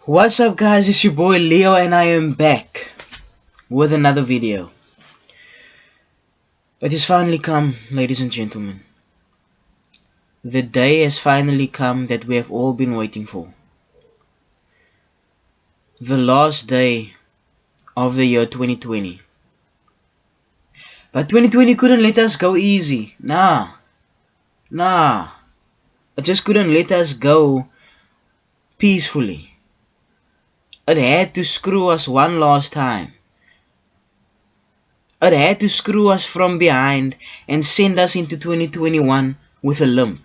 What's up guys, it's your boy Leo and I am back with another video. It has finally come, ladies and gentlemen. The day has finally come that we have all been waiting for. The last day of the year 2020. But 2020 couldn't let us go easy. Nah. It just couldn't let us go peacefully. It had to screw us one last time. It had to screw us from behind and send us into 2021 with a limp.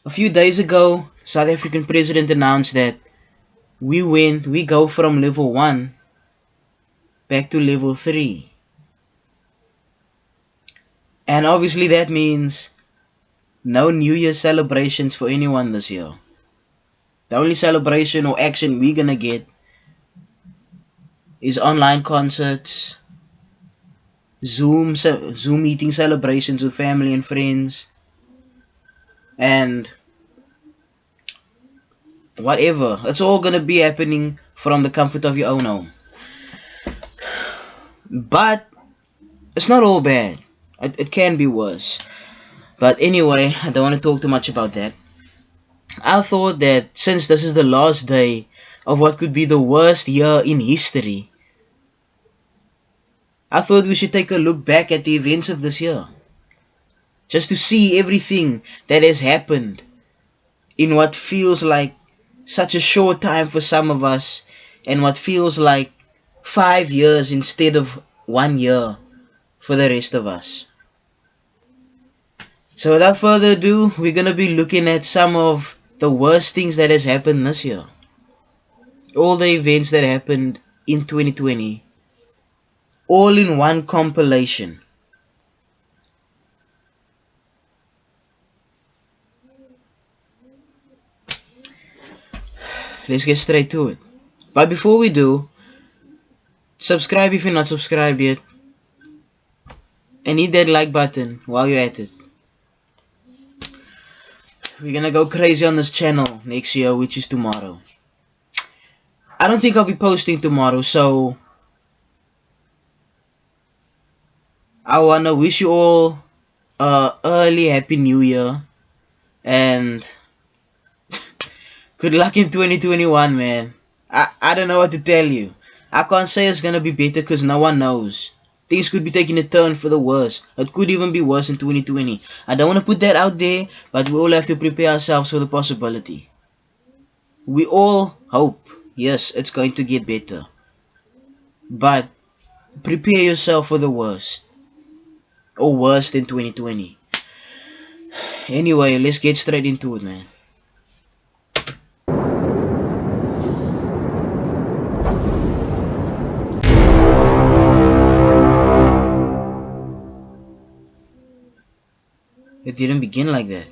A few days ago, the South African president announced that we go from level 1 back to level 3. And obviously that means no New Year celebrations for anyone this year. The only celebration or action we're gonna get is online concerts, Zoom meeting celebrations with family and friends, and whatever. It's all gonna be happening from the comfort of your own home. But it's not all bad. It can be worse. But anyway, I don't want to talk too much about that. I thought that since this is the last day of what could be the worst year in history, I thought we should take a look back at the events of this year. Just to see everything that has happened in what feels like such a short time for some of us, and what feels like 5 years instead of 1 year for the rest of us. So without further ado, we're gonna be looking at some of the worst things that has happened this year. All the events that happened in 2020, all in one compilation. Let's get straight to it. But before we do, subscribe if you're not subscribed yet, and hit that like button while you're at it. We're gonna go crazy on this channel next year, which is tomorrow. I don't think I'll be posting tomorrow, so I wanna wish you all a early happy new year and good luck in 2021, man. I don't know what to tell you. I can't say it's gonna be better because no one knows. Things could be taking a turn for the worst. It could even be worse in 2020. I don't want to put that out there, but we all have to prepare ourselves for the possibility. We all hope, yes, it's going to get better. But prepare yourself for the worst. Or worse than 2020. Anyway, let's get straight into it, man. It didn't begin like that.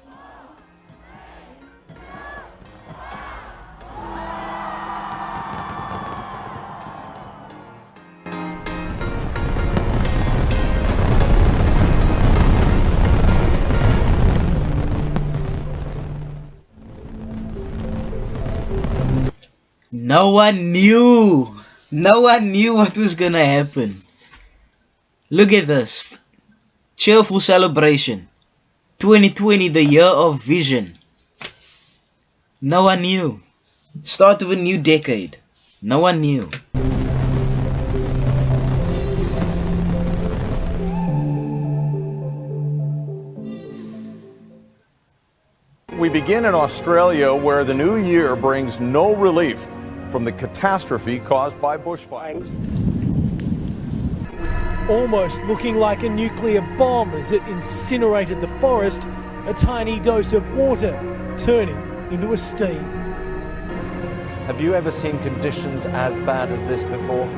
No one knew. No one knew what was gonna happen. Look at this. Cheerful celebration. 2020, the year of vision. No one knew. Start of a new decade. No one knew. We begin in Australia, where the new year brings no relief from the catastrophe caused by bushfires. Almost looking like a nuclear bomb as it incinerated the forest, a tiny dose of water turning into a steam. Have you ever seen conditions as bad as this before?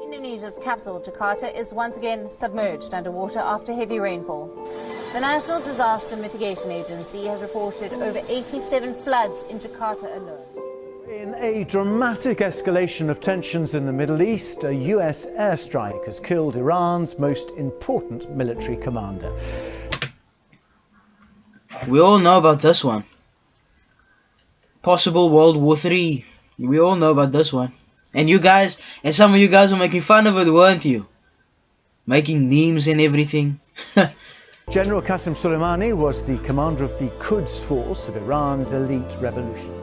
Indonesia's capital, Jakarta, is once again submerged underwater after heavy rainfall. The National Disaster Mitigation Agency has reported over 87 floods in Jakarta alone. In a dramatic escalation of tensions in the Middle East, a US airstrike has killed Iran's most important military commander. We all know about this one. Possible World War III. We all know about this one. And you guys, and some of you guys were making fun of it, weren't you? Making memes and everything. General Qasem Soleimani was the commander of the Quds Force of Iran's elite revolution.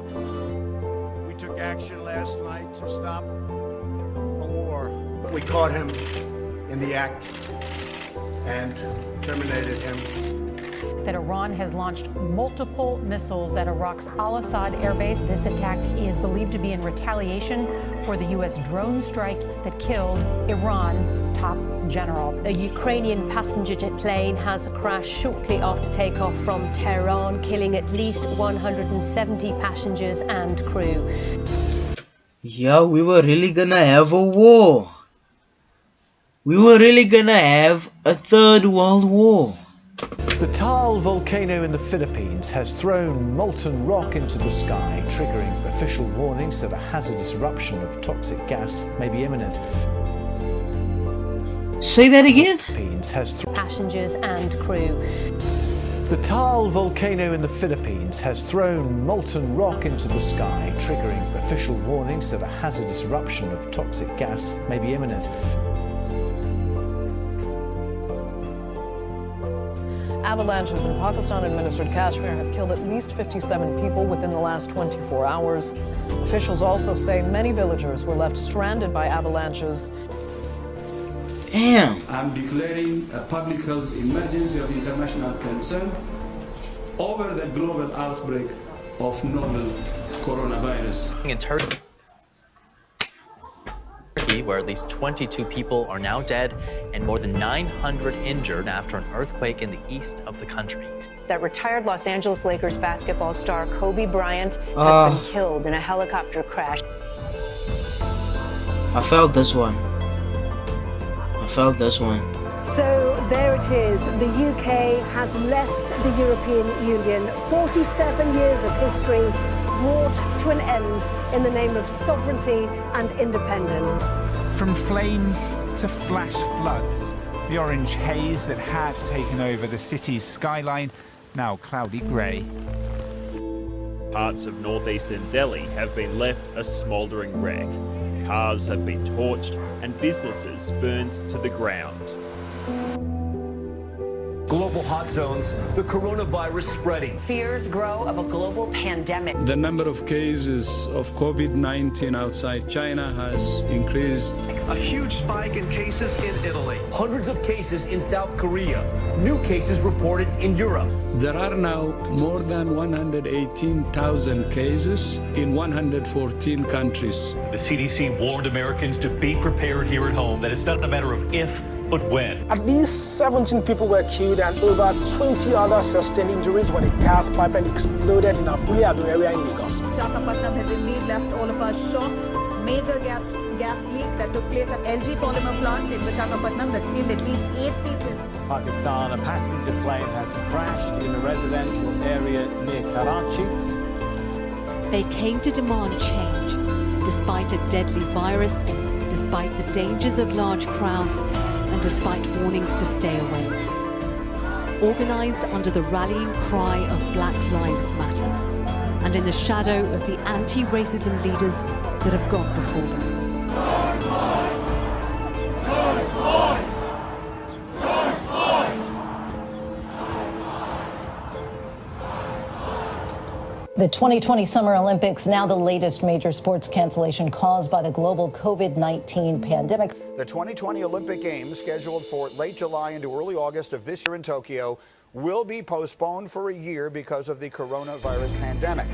We took action last night to stop a war. We caught him in the act and terminated him. That Iran has launched multiple missiles at Iraq's Al-Assad airbase. This attack is believed to be in retaliation for the U.S. drone strike that killed Iran's top general. A Ukrainian passenger jet plane has crashed shortly after takeoff from Tehran, killing at least 170 passengers and crew. Yeah, we were really gonna have a war. We were really gonna have a third world war. The Taal volcano in the Philippines has thrown molten rock into the sky, triggering official warnings that a hazardous eruption of toxic gas may be imminent. Say that again? Passengers and crew. The Taal volcano in the Philippines has thrown molten rock into the sky, triggering official warnings that a hazardous eruption of toxic gas may be imminent. Avalanches in Pakistan-administered Kashmir have killed at least 57 people within the last 24 hours. Officials also say many villagers were left stranded by avalanches. Damn. I'm declaring a public health emergency of international concern over the global outbreak of novel coronavirus. In Turkey, where at least 22 people are now dead and more than 900 injured after an earthquake in the east of the country. That retired Los Angeles Lakers basketball star Kobe Bryant has been killed in a helicopter crash. I felt this one. So there it is. The UK has left the European Union. 47 years of history brought to an end in the name of sovereignty and independence. From flames to flash floods, the orange haze that had taken over the city's skyline, now cloudy grey. Parts of northeastern Delhi have been left a smouldering wreck. Cars have been torched and businesses burned to the ground. Global hot zones, the coronavirus spreading. Fears grow of a global pandemic. The number of cases of COVID-19 outside China has increased. A huge spike in cases in Italy. Hundreds of cases in South Korea. New cases reported in Europe. There are now more than 118,000 cases in 114 countries. The CDC warned Americans to be prepared here at home, that it's not a matter of if, but when. At least 17 people were killed and over 20 others sustained injuries when a gas pipeline exploded in Abule Ado area in Lagos. Visakhapatnam has indeed left all of us shocked. Major gas leak that took place at LG Polymer plant in Visakhapatnam that's killed at least 8 people. Pakistan, a passenger plane has crashed in a residential area near Karachi. They came to demand change, despite a deadly virus, despite the dangers of large crowds, and despite warnings to stay away. Organised under the rallying cry of Black Lives Matter, and in the shadow of the anti-racism leaders that have gone before them. The 2020 Summer Olympics, now the latest major sports cancellation caused by the global COVID-19 pandemic. The 2020 Olympic Games, scheduled for late July into early August of this year in Tokyo, will be postponed for a year because of the coronavirus pandemic.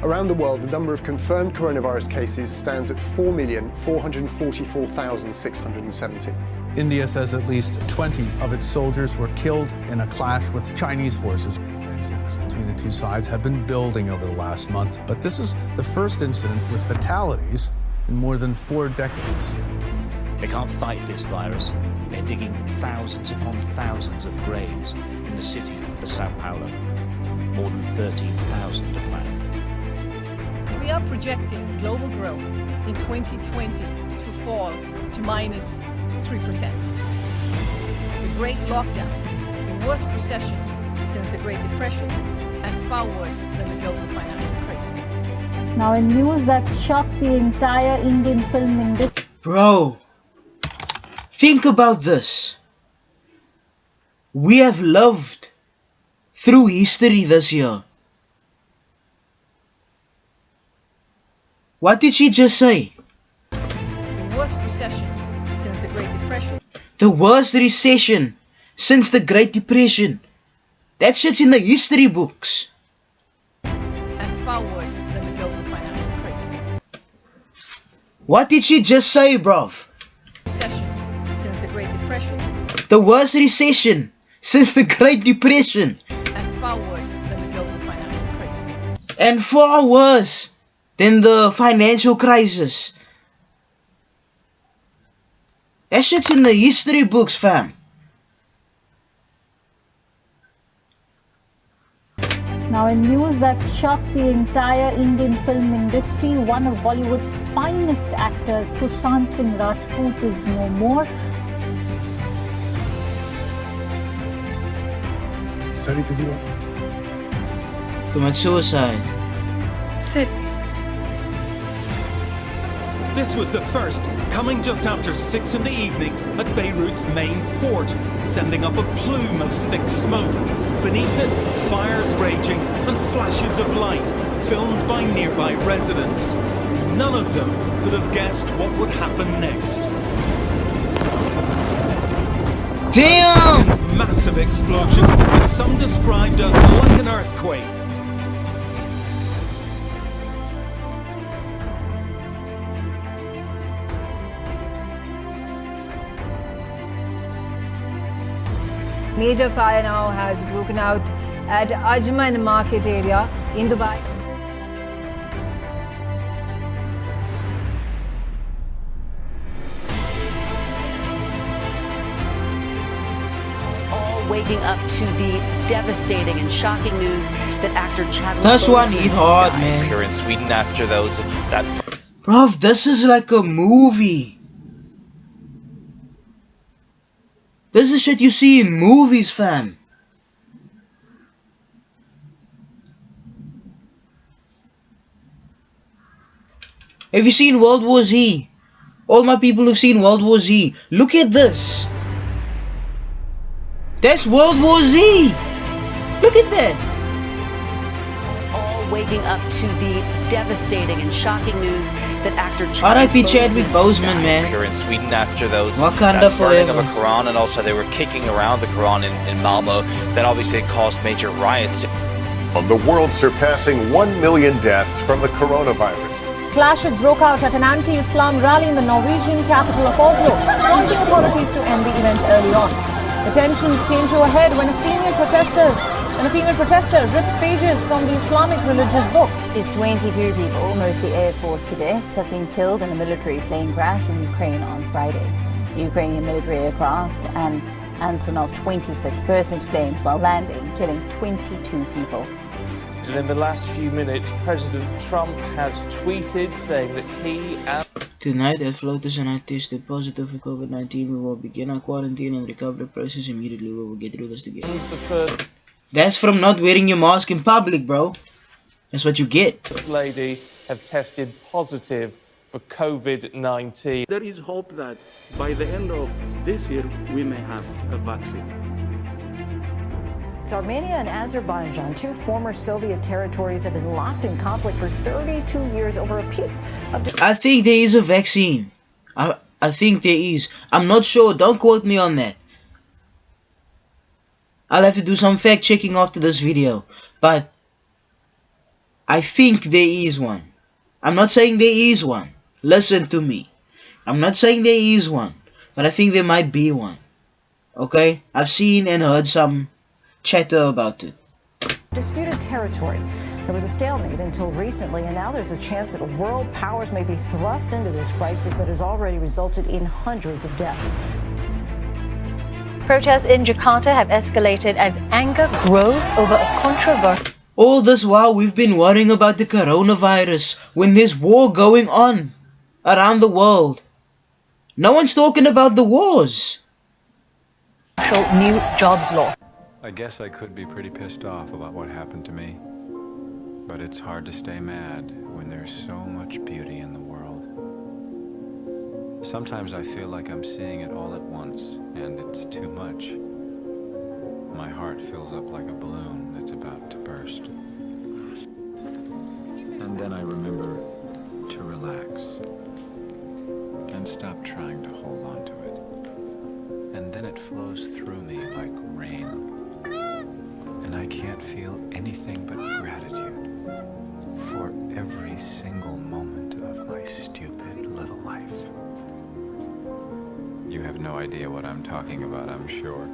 Around the world, the number of confirmed coronavirus cases stands at 4,444,670. India says at least 20 of its soldiers were killed in a clash with Chinese forces. Tensions between the two sides have been building over the last month, but this is the first incident with fatalities in more than 4 decades. They can't fight this virus. They're digging thousands upon thousands of graves in the city of Sao Paulo. More than 13,000 are planned. We are projecting global growth in 2020 to fall to -3%. The Great Lockdown, the worst recession since the Great Depression, and far worse than the global financial crisis. Now, in news that's shocked the entire Indian film industry. Bro, think about this. We have lived through history this year. What did she just say? The worst recession since the Great Depression. The worst recession since the Great Depression. That shit's in the history books. And far worse than the global financial crisis. What did she just say, bruv? Recession since the Great Depression. The worst recession since the Great Depression. And far worse than the global financial crisis. And far worse than the financial crisis. That shit's in the history books, fam. Now, in news that's shocked the entire Indian film industry, one of Bollywood's finest actors, Sushant Singh Rajput, is no more. Sorry, busy was. Commit suicide. Sit. This was the first, coming just after 6 in the evening at Beirut's main port, sending up a plume of thick smoke. Beneath it, fires raging and flashes of light, filmed by nearby residents. None of them could have guessed what would happen next. Damn! Massive explosion, that some described as like an earthquake. Major fire now has broken out at Ajman Market area in Dubai. All waking up to the devastating and shocking news that actor Chadwick This one Boseman hit hard, died. man. Here in Sweden after those that. Bruv, this is like a movie. This is shit you see in movies, fam. Have you seen World War Z? All my people have seen World War Z. Look at this. That's World War Z. Look at that. All waking up to the devastating and shocking news that actor Chadwick R.I.P. Chadwick Boseman, man. Here in Sweden after those Wakanda that burning of forever. a Quran, and also they were kicking around the Quran in Malmo. That obviously caused major riots. The world surpassing 1 million deaths from the coronavirus. Clashes broke out at an anti-Islam rally in the Norwegian capital of Oslo, prompting authorities to end the event early on. The tensions came to a head when a female protester ripped pages from the Islamic religious book. Is 22 people, mostly Air Force cadets, have been killed in a military plane crash in Ukraine on Friday. Ukrainian military aircraft and Antonov 26 burst into flames while landing, killing 22 people. And in the last few minutes, President Trump has tweeted saying that he and... Tonight, at floaters and I tested positive for COVID-19. We will begin our quarantine and recovery process immediately. We will get through this together. That's from not wearing your mask in public, bro. That's what you get. This lady have tested positive for COVID-19. There is hope that by the end of this year, we may have a vaccine. Armenia and Azerbaijan, two former Soviet territories, have been locked in conflict for 32 years over a piece of... I think there is a vaccine. I think there is. I'm not sure. Don't quote me on that. I'll have to do some fact checking after this video. But I think there is one. I'm not saying there is one. Listen to me. I'm not saying there is one. But I think there might be one. Okay? I've seen and heard some chatter about it. Disputed territory. There was a stalemate until recently, and now there's a chance that world powers may be thrust into this crisis that has already resulted in hundreds of deaths. Protests in Jakarta have escalated as anger grows over a controversial... All this while we've been worrying about the coronavirus when there's war going on around the world. No one's talking about the wars. New jobs law. I guess I could be pretty pissed off about what happened to me. But it's hard to stay mad when there's so much beauty in the world. Sometimes I feel like I'm seeing it all at once, and it's too much. My heart fills up like a balloon that's about to burst. And then I remember to relax and stop trying to hold on to it. And then it flows through me like rain. And I can't feel anything but gratitude for every single moment of my stupid little life. You have no idea what I'm talking about, I'm sure.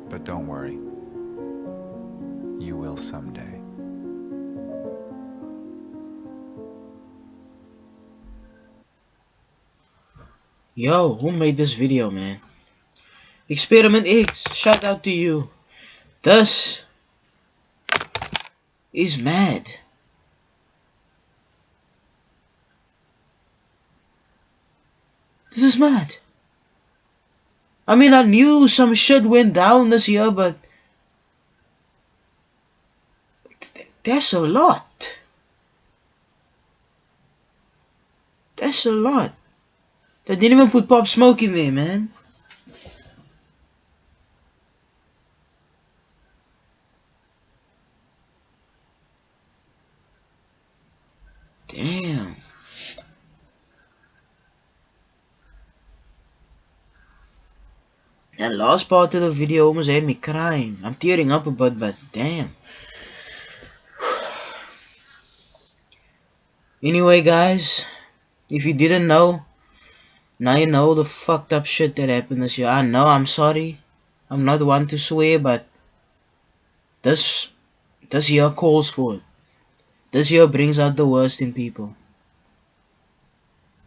But don't worry. You will someday. Yo, who made this video, man? Experiment X, shout out to you. This is mad. This is mad. I mean, I knew some shit went down this year, but that's a lot. That's a lot. They didn't even put Pop Smoke in there, man. Damn. That last part of the video almost had me crying. I'm tearing up a bit, but damn. Anyway, guys, if you didn't know, now you know the fucked up shit that happened this year. I know, I'm sorry. I'm not one to swear, but this year calls for it. This year brings out the worst in people.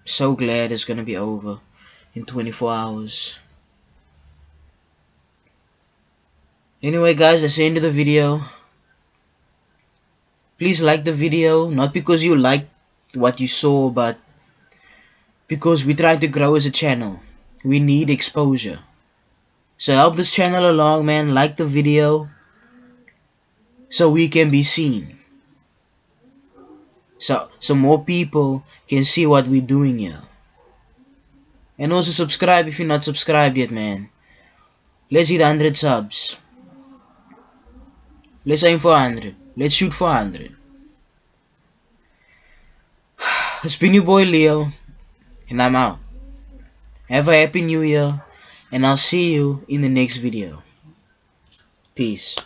So glad it's gonna be over in 24 hours. Anyway, guys, that's the end of the video. Please like the video, not because you liked what you saw, but because we try to grow as a channel. We need exposure. So help this channel along, man. Like the video so we can be seen. So more people can see what we're doing here. And also subscribe if you're not subscribed yet, man. Let's hit 100 subs. Let's aim for 100. Let's shoot for 100. It's been your boy Leo, and I'm out. Have a happy new year, and I'll see you in the next video. Peace.